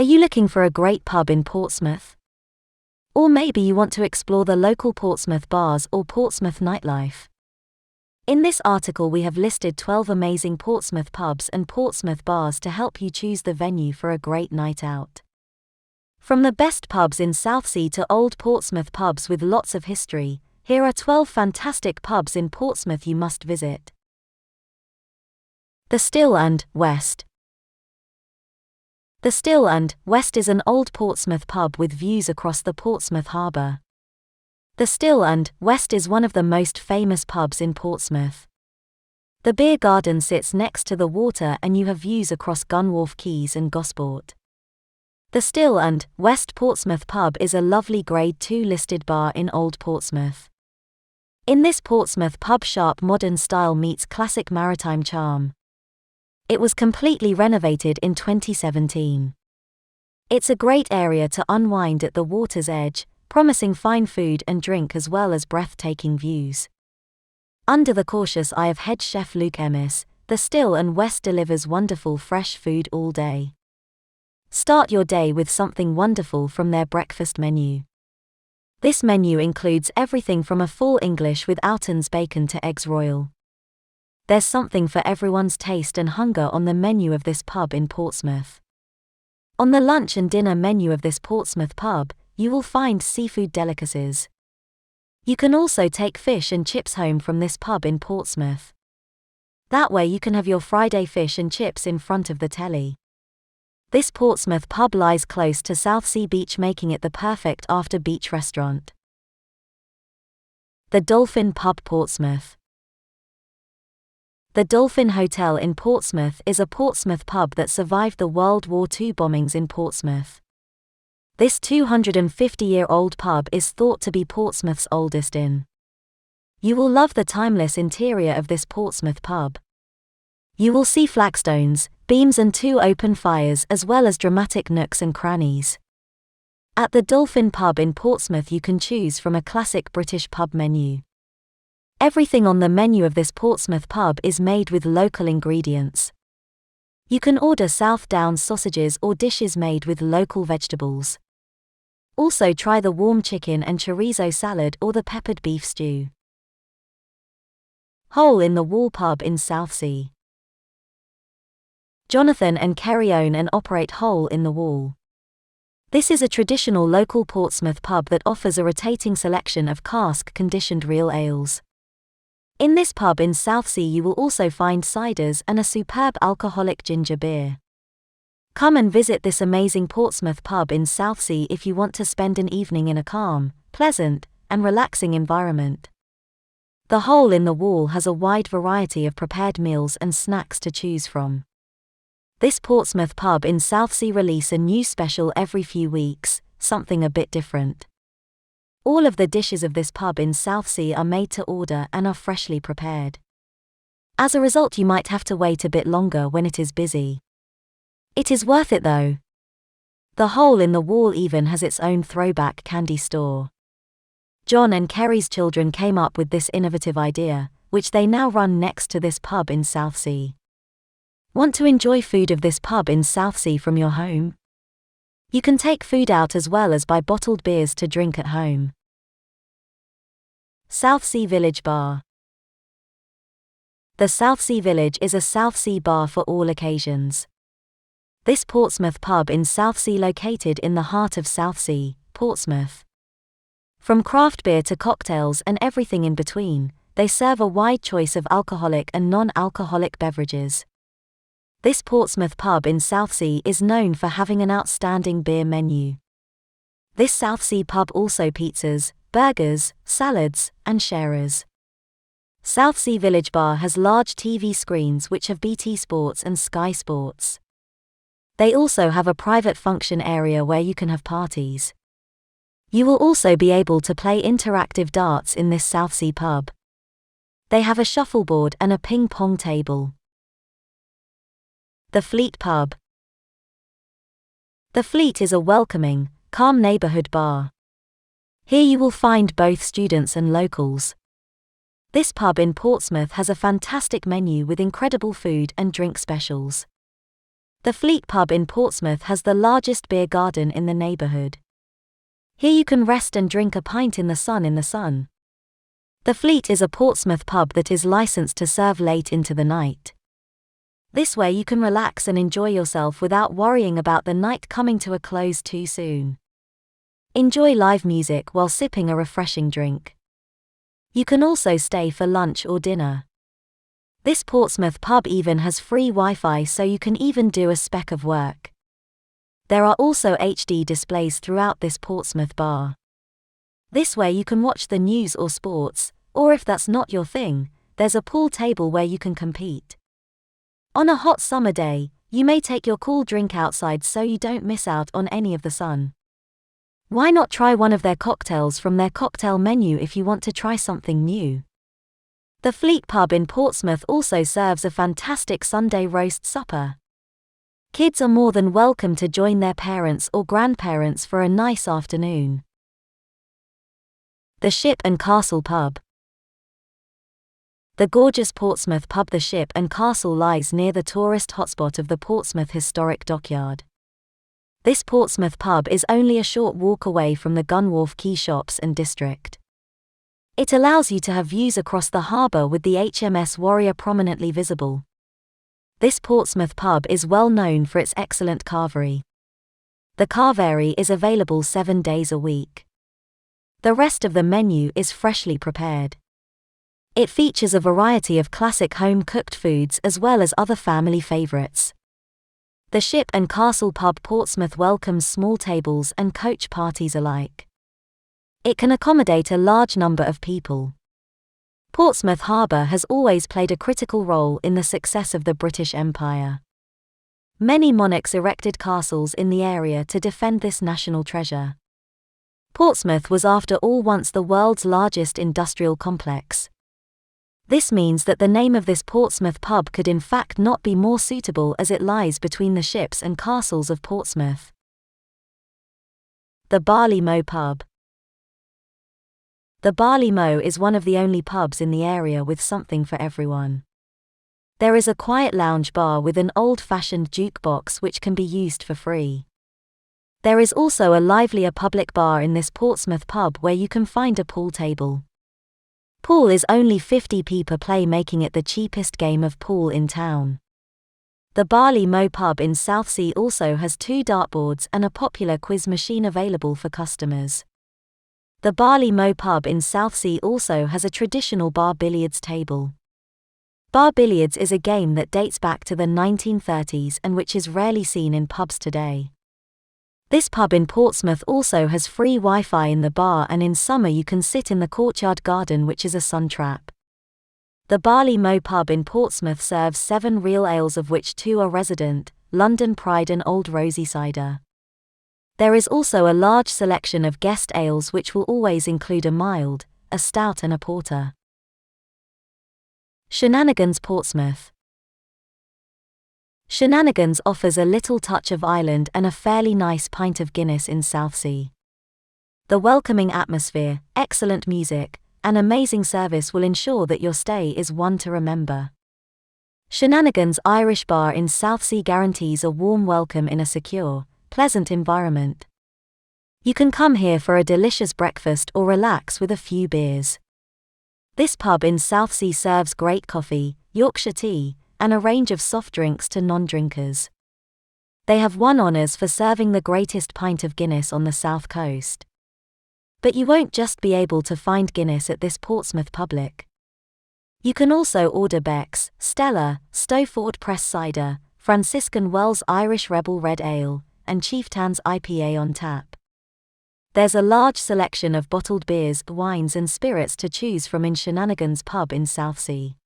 Are you looking for a great pub in Portsmouth? Or maybe you want to explore the local Portsmouth bars or Portsmouth nightlife? In this article we have listed 12 amazing Portsmouth pubs and Portsmouth bars to help you choose the venue for a great night out. From the best pubs in Southsea to old Portsmouth pubs with lots of history, here are 12 fantastic pubs in Portsmouth you must visit. The Still and West. The Still and West is an old Portsmouth pub with views across the Portsmouth Harbour. The Still and West is one of the most famous pubs in Portsmouth. The beer garden sits next to the water and you have views across Gunwharf Quays and Gosport. The Still and West Portsmouth Pub is a lovely Grade 2 listed bar in Old Portsmouth. In this Portsmouth pub, sharp modern style meets classic maritime charm. It was completely renovated in 2017. It's a great area to unwind at the water's edge, promising fine food and drink as well as breathtaking views. Under the cautious eye of head chef Luke Emmis, the Still and West delivers wonderful fresh food all day. Start your day with something wonderful from their breakfast menu. This menu includes everything from a full English with Oughton's bacon to eggs royal. There's something for everyone's taste and hunger on the menu of this pub in Portsmouth. On the lunch and dinner menu of this Portsmouth pub, you will find seafood delicacies. You can also take fish and chips home from this pub in Portsmouth. That way you can have your Friday fish and chips in front of the telly. This Portsmouth pub lies close to Southsea Beach, making it the perfect after-beach restaurant. The Dolphin Pub, Portsmouth. The Dolphin Hotel in Portsmouth is a Portsmouth pub that survived the World War II bombings in Portsmouth. This 250-year-old pub is thought to be Portsmouth's oldest inn. You will love the timeless interior of this Portsmouth pub. You will see flagstones, beams and 2 open fires as well as dramatic nooks and crannies. At the Dolphin Pub in Portsmouth you can choose from a classic British pub menu. Everything on the menu of this Portsmouth pub is made with local ingredients. You can order South Downs sausages or dishes made with local vegetables. Also try the warm chicken and chorizo salad or the peppered beef stew. Hole in the Wall Pub in Southsea. Jonathan and Kerry own and operate Hole in the Wall. This is a traditional local Portsmouth pub that offers a rotating selection of cask-conditioned real ales. In this pub in Southsea you will also find ciders and a superb alcoholic ginger beer. Come and visit this amazing Portsmouth pub in Southsea if you want to spend an evening in a calm, pleasant, and relaxing environment. The Hole in the Wall has a wide variety of prepared meals and snacks to choose from. This Portsmouth pub in Southsea release a new special every few weeks, something a bit different. All of the dishes of this pub in Southsea are made to order and are freshly prepared. As a result you might have to wait a bit longer when it is busy. It is worth it though. The Hole in the Wall even has its own throwback candy store. John and Kerry's children came up with this innovative idea, which they now run next to this pub in Southsea. Want to enjoy food of this pub in Southsea from your home? You can take food out as well as buy bottled beers to drink at home. Southsea Village Bar. The Southsea Village is a Southsea bar for all occasions. This Portsmouth pub in Southsea located in the heart of Southsea, Portsmouth. From craft beer to cocktails and everything in between, they serve a wide choice of alcoholic and non-alcoholic beverages. This Portsmouth pub in Southsea is known for having an outstanding beer menu. This Southsea pub also pizzas, burgers, salads, and sharers. Southsea Village Bar has large TV screens which have BT Sports and Sky Sports. They also have a private function area where you can have parties. You will also be able to play interactive darts in this Southsea pub. They have a shuffleboard and a ping-pong table. The Fleet Pub. The Fleet is a welcoming, calm neighborhood bar. Here you will find both students and locals. This pub in Portsmouth has a fantastic menu with incredible food and drink specials. The Fleet Pub in Portsmouth has the largest beer garden in the neighbourhood. Here you can rest and drink a pint in the sun. The Fleet is a Portsmouth pub that is licensed to serve late into the night. This way you can relax and enjoy yourself without worrying about the night coming to a close too soon. Enjoy live music while sipping a refreshing drink. You can also stay for lunch or dinner. This Portsmouth pub even has free Wi-Fi, so you can even do a speck of work. There are also HD displays throughout this Portsmouth bar. This way you can watch the news or sports, or if that's not your thing, there's a pool table where you can compete. On a hot summer day, you may take your cool drink outside so you don't miss out on any of the sun. Why not try one of their cocktails from their cocktail menu if you want to try something new? The Fleet Pub in Portsmouth also serves a fantastic Sunday roast supper. Kids are more than welcome to join their parents or grandparents for a nice afternoon. The Ship and Castle Pub. The gorgeous Portsmouth pub The Ship and Castle lies near the tourist hotspot of the Portsmouth Historic Dockyard. This Portsmouth pub is only a short walk away from the Gunwharf Quay shops and district. It allows you to have views across the harbour with the HMS Warrior prominently visible. This Portsmouth pub is well known for its excellent carvery. The carvery is available 7 days a week. The rest of the menu is freshly prepared. It features a variety of classic home-cooked foods as well as other family favourites. The Ship and Castle Pub Portsmouth welcomes small tables and coach parties alike. It can accommodate a large number of people. Portsmouth Harbour has always played a critical role in the success of the British Empire. Many monarchs erected castles in the area to defend this national treasure. Portsmouth was after all once the world's largest industrial complex. This means that the name of this Portsmouth pub could in fact not be more suitable as it lies between the ships and castles of Portsmouth. The Bali Mo Pub. The Bali Mo is one of the only pubs in the area with something for everyone. There is a quiet lounge bar with an old-fashioned jukebox which can be used for free. There is also a livelier public bar in this Portsmouth pub where you can find a pool table. Pool is only 50p per play, making it the cheapest game of pool in town. The Bali Mo Pub in Southsea also has 2 dartboards and a popular quiz machine available for customers. The Bali Mo Pub in Southsea also has a traditional bar billiards table. Bar billiards is a game that dates back to the 1930s and which is rarely seen in pubs today. This pub in Portsmouth also has free Wi-Fi in the bar, and in summer you can sit in the courtyard garden, which is a sun trap. The Bali Mo Pub in Portsmouth serves 7 real ales, of which 2 are resident, London Pride and Old Rosie cider. There is also a large selection of guest ales which will always include a mild, a stout and a porter. Shenanigans Portsmouth. Shenanigans offers a little touch of island and a fairly nice pint of Guinness in Southsea. The welcoming atmosphere, excellent music, and amazing service will ensure that your stay is one to remember. Shenanigans Irish Bar in Southsea guarantees a warm welcome in a secure, pleasant environment. You can come here for a delicious breakfast or relax with a few beers. This pub in Southsea serves great coffee, Yorkshire tea, and a range of soft drinks to non-drinkers. They have won honours for serving the greatest pint of Guinness on the south coast. But you won't just be able to find Guinness at this Portsmouth public. You can also order Beck's, Stella, Stowford Press Cider, Franciscan Wells Irish Rebel Red Ale, and Chieftain's IPA on tap. There's a large selection of bottled beers, wines and spirits to choose from in Shenanigans Pub in Southsea.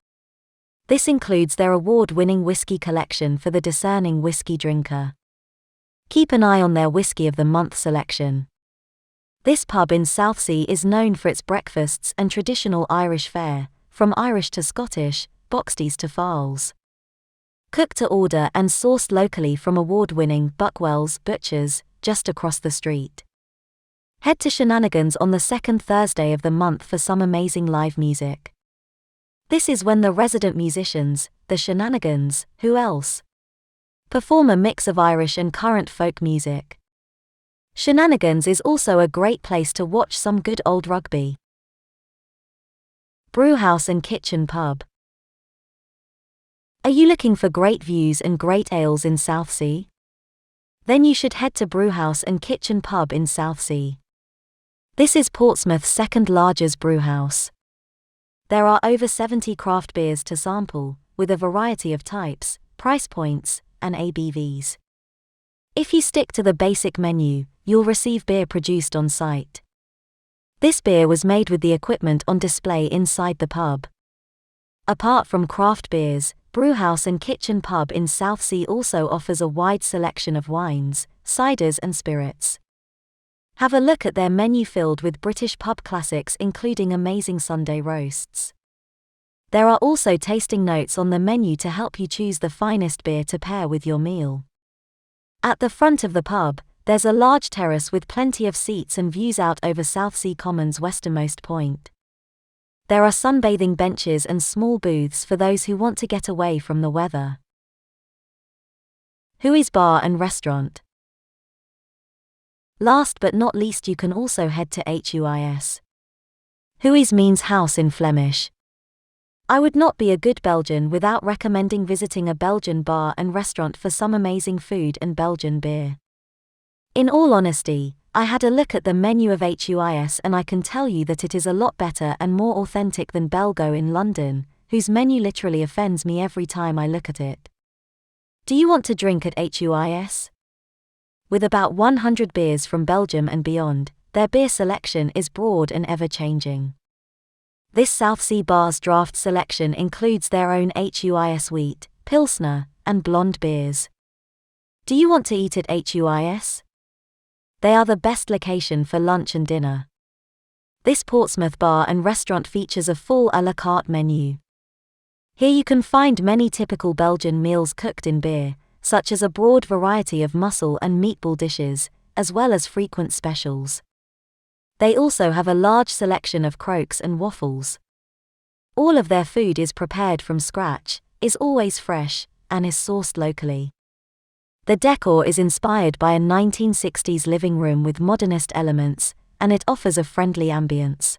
This includes their award-winning whiskey collection for the discerning whiskey drinker. Keep an eye on their Whiskey of the Month selection. This pub in Southsea is known for its breakfasts and traditional Irish fare, from Irish to Scottish, boxties to fowls. Cooked to order and sourced locally from award-winning Buckwell's Butchers, just across the street. Head to Shenanigans on the 2nd Thursday of the month for some amazing live music. This is when the resident musicians, the Shenanigans, who else? perform a mix of Irish and current folk music. Shenanigans is also a great place to watch some good old rugby. Brewhouse and Kitchen Pub. Are you looking for great views and great ales in Southsea? Then you should head to Brewhouse and Kitchen Pub in Southsea. This is Portsmouth's second largest brewhouse. There are over 70 craft beers to sample, with a variety of types, price points, and ABVs. If you stick to the basic menu, you'll receive beer produced on site. This beer was made with the equipment on display inside the pub. Apart from craft beers, Brewhouse and Kitchen Pub in Southsea also offers a wide selection of wines, ciders and spirits. Have a look at their menu filled with British pub classics including amazing Sunday roasts. There are also tasting notes on the menu to help you choose the finest beer to pair with your meal. At the front of the pub, there's a large terrace with plenty of seats and views out over Southsea Common's westernmost point. There are sunbathing benches and small booths for those who want to get away from the weather. HISE Bar and Restaurant. Last but not least, you can also head to HISE. HISE means house in Flemish. I would not be a good Belgian without recommending visiting a Belgian bar and restaurant for some amazing food and Belgian beer. In all honesty, I had a look at the menu of HISE and I can tell you that it is a lot better and more authentic than Belgo in London, whose menu literally offends me every time I look at it. Do you want to drink at HISE? With about 100 beers from Belgium and beyond, their beer selection is broad and ever-changing. This Southsea bar's draft selection includes their own HISE wheat, Pilsner, and blonde beers. Do you want to eat at HISE? They are the best location for lunch and dinner. This Portsmouth bar and restaurant features a full à la carte menu. Here you can find many typical Belgian meals cooked in beer, such as a broad variety of mussel and meatball dishes, as well as frequent specials. They also have a large selection of croques and waffles. All of their food is prepared from scratch, is always fresh, and is sourced locally. The decor is inspired by a 1960s living room with modernist elements, and it offers a friendly ambience.